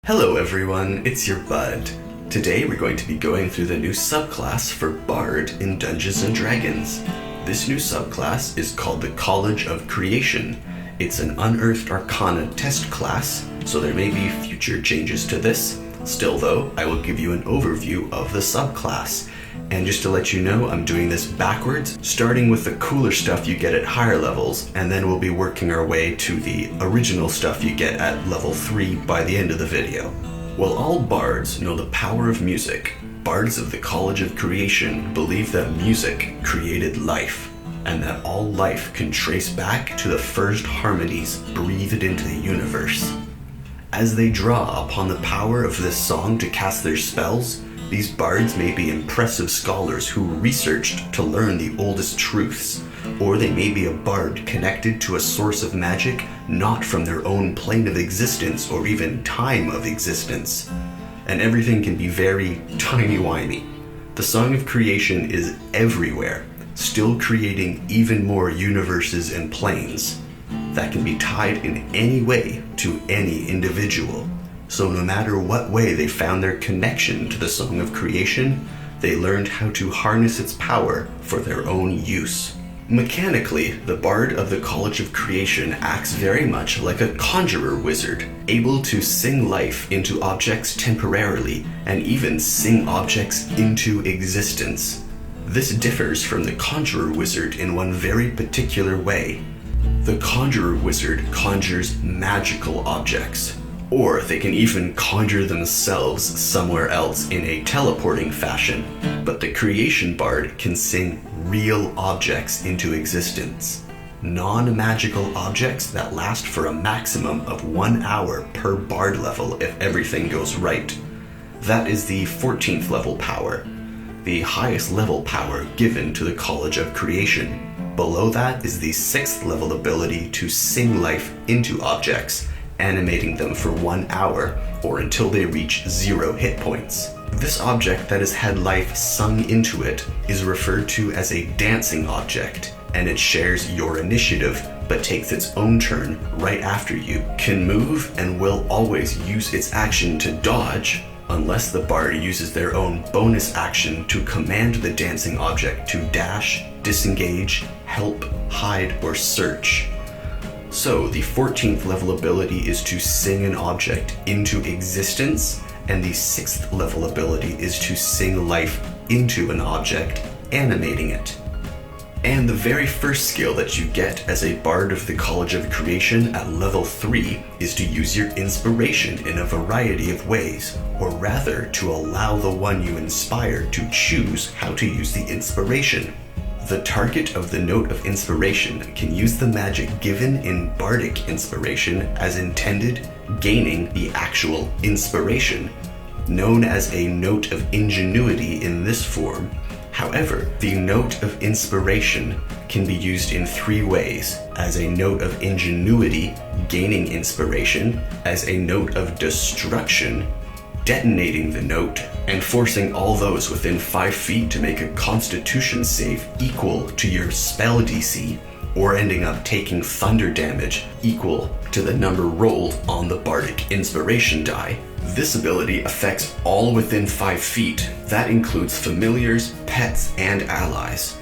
Hello everyone, it's your Bud. Today we're going to be going through the new subclass for Bard in Dungeons & Dragons. This new subclass is called the College of Creation. It's an Unearthed Arcana test class, so there may be future changes to this. Still though, I will give you an overview of the subclass. And just to let you know, I'm doing this backwards, starting with the cooler stuff you get at higher levels, and then we'll be working our way to the original stuff you get at level 3 by the end of the video. While all bards know the power of music, bards of the College of Creation believe that music created life, and that all life can trace back to the first harmonies breathed into the universe. As they draw upon the power of this song to cast their spells, these bards may be impressive scholars who researched to learn the oldest truths, or they may be a bard connected to a source of magic not from their own plane of existence or even time of existence. And everything can be very timey-wimey. The Song of Creation is everywhere, still creating even more universes and planes that can be tied in any way to any individual. So no matter what way they found their connection to the Song of Creation, they learned how to harness its power for their own use. Mechanically, the Bard of the College of Creation acts very much like a conjurer wizard, able to sing life into objects temporarily, and even sing objects into existence. This differs from the conjurer wizard in one very particular way. The conjurer wizard conjures magical objects, or they can even conjure themselves somewhere else in a teleporting fashion. But the creation bard can sing real objects into existence. Non-magical objects that last for a maximum of 1 hour per bard level if everything goes right. That is the 14th level power, the highest level power given to the College of Creation. Below that is the 6th level ability to sing life into objects, animating them for 1 hour or until they reach 0 hit points. This object that has had life sung into it is referred to as a dancing object, and it shares your initiative but takes its own turn right after you, can move, and will always use its action to dodge unless the bard uses their own bonus action to command the dancing object to dash, disengage, help, hide, or search. So the 14th level ability is to sing an object into existence, and the 6th level ability is to sing life into an object, animating it. And the very first skill that you get as a Bard of the College of Creation at level 3 is to use your inspiration in a variety of ways, or rather to allow the one you inspire to choose how to use the inspiration. The target of the Note of Inspiration can use the magic given in Bardic Inspiration as intended, gaining the actual inspiration, known as a Note of Ingenuity in this form. However, the Note of Inspiration can be used in 3 ways: as a Note of Ingenuity, gaining inspiration, as a Note of Destruction, detonating the note, and forcing all those within 5 feet to make a Constitution save equal to your spell DC, or ending up taking thunder damage equal to the number rolled on the Bardic Inspiration die. This ability affects all within 5 feet. That includes familiars, pets, and allies.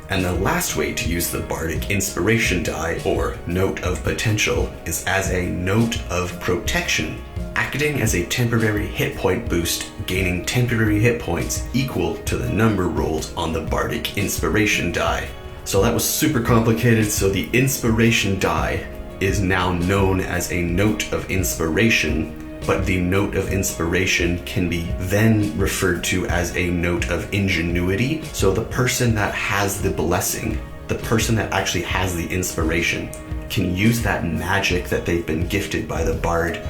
And the last way to use the Bardic Inspiration die, or Note of Potential, is as a Note of Protection, acting as a temporary hit point boost, gaining temporary hit points equal to the number rolled on the Bardic Inspiration die. So that was super complicated, so the Inspiration die is now known as a Note of Inspiration, but the Note of Inspiration can be then referred to as a Note of Ingenuity. So the person that has the blessing, the person that actually has the inspiration, can use that magic that they've been gifted by the bard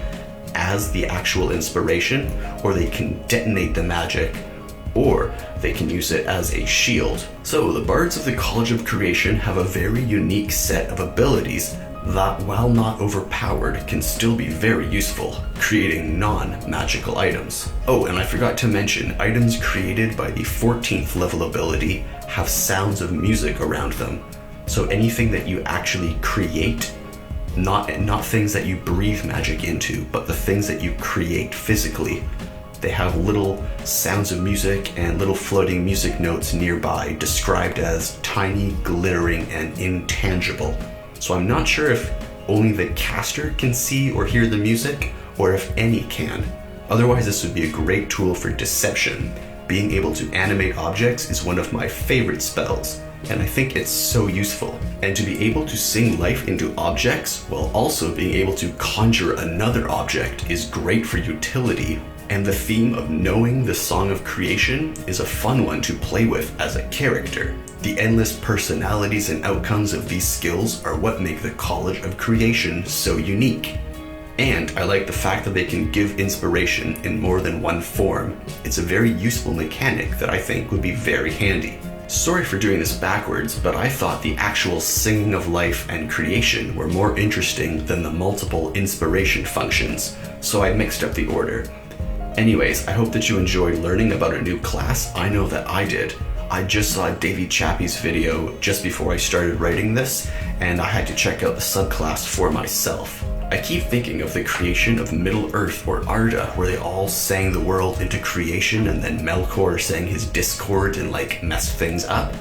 as the actual inspiration, or they can detonate the magic, or they can use it as a shield. So the Bards of the College of Creation have a very unique set of abilities that, while not overpowered, can still be very useful, creating non-magical items. Oh, and I forgot to mention, items created by the 14th level ability have sounds of music around them. So anything that you actually create Not things that you breathe magic into, but the things that you create physically. They have little sounds of music and little floating music notes nearby, described as tiny, glittering, and intangible. So I'm not sure if only the caster can see or hear the music, or if any can. Otherwise, this would be a great tool for deception. Being able to animate objects is one of my favorite spells, and I think it's so useful. And to be able to sing life into objects while also being able to conjure another object is great for utility. And the theme of knowing the song of creation is a fun one to play with as a character. The endless personalities and outcomes of these skills are what make the College of Creation so unique. And I like the fact that they can give inspiration in more than one form. It's a very useful mechanic that I think would be very handy. Sorry for doing this backwards, but I thought the actual singing of life and creation were more interesting than the multiple inspiration functions, so I mixed up the order. Anyways, I hope that you enjoyed learning about a new class. I know that I did. I just saw Davey Chappie's video just before I started writing this, and I had to check out the subclass for myself. I keep thinking of the creation of Middle-earth or Arda, where they all sang the world into creation and then Melkor sang his discord and messed things up.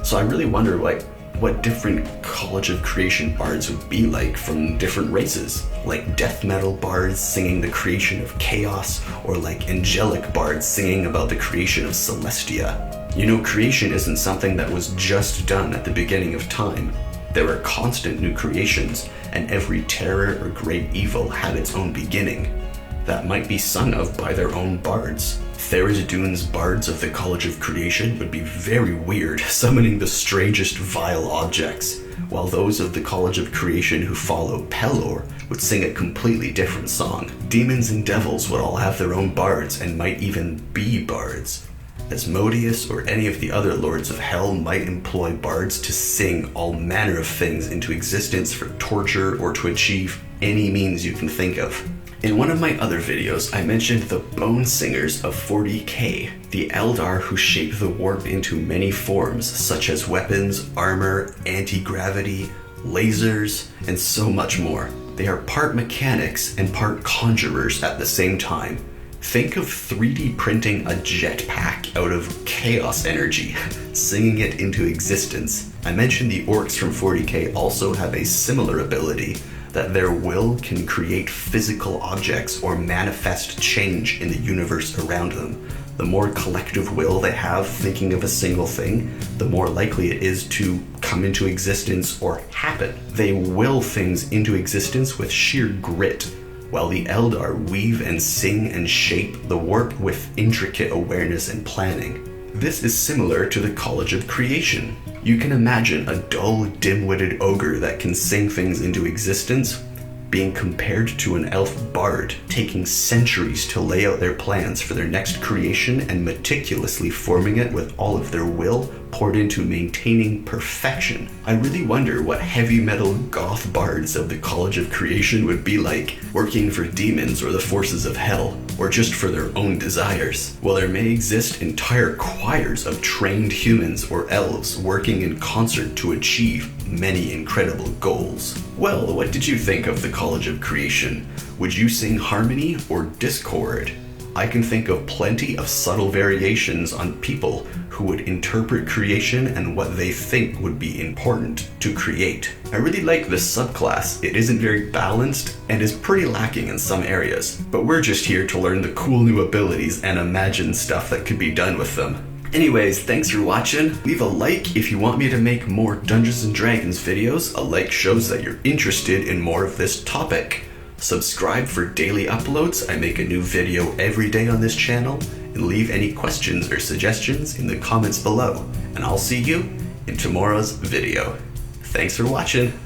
So I really wonder what different College of Creation bards would be like from different races. Like death metal bards singing the creation of chaos, or like angelic bards singing about the creation of Celestia. You know, creation isn't something that was just done at the beginning of time. There are constant new creations, and every terror or great evil had its own beginning that might be sung of by their own bards. Tharizdun's bards of the College of Creation would be very weird, summoning the strangest vile objects, while those of the College of Creation who follow Pelor would sing a completely different song. Demons and devils would all have their own bards and might even be bards. Asmodeus or any of the other lords of hell might employ bards to sing all manner of things into existence for torture or to achieve any means you can think of. In one of my other videos, I mentioned the Bone Singers of 40k, the Eldar who shape the warp into many forms, such as weapons, armor, anti-gravity, lasers, and so much more. They are part mechanics and part conjurers at the same time. Think of 3D printing a jetpack out of chaos energy, singing it into existence. I mentioned the orcs from 40k also have a similar ability, that their will can create physical objects or manifest change in the universe around them. The more collective will they have thinking of a single thing, the more likely it is to come into existence or happen. They will things into existence with sheer grit, while the Eldar weave and sing and shape the warp with intricate awareness and planning. This is similar to the College of Creation. You can imagine a dull, dim-witted ogre that can sing things into existence being compared to an elf bard taking centuries to lay out their plans for their next creation and meticulously forming it with all of their will poured into maintaining perfection. I really wonder what heavy metal goth bards of the College of Creation would be like, working for demons or the forces of hell, or just for their own desires. While there may exist entire choirs of trained humans or elves working in concert to achieve many incredible goals. Well, what did you think of the College of Creation? Would you sing harmony or discord? I can think of plenty of subtle variations on people who would interpret creation and what they think would be important to create. I really like this subclass. It isn't very balanced and is pretty lacking in some areas, but we're just here to learn the cool new abilities and imagine stuff that could be done with them. Anyways, thanks for watching. Leave a like if you want me to make more Dungeons & Dragons videos. A like shows that you're interested in more of this topic. Subscribe for daily uploads. I make a new video every day on this channel. And leave any questions or suggestions in the comments below. And I'll see you in tomorrow's video. Thanks for watching.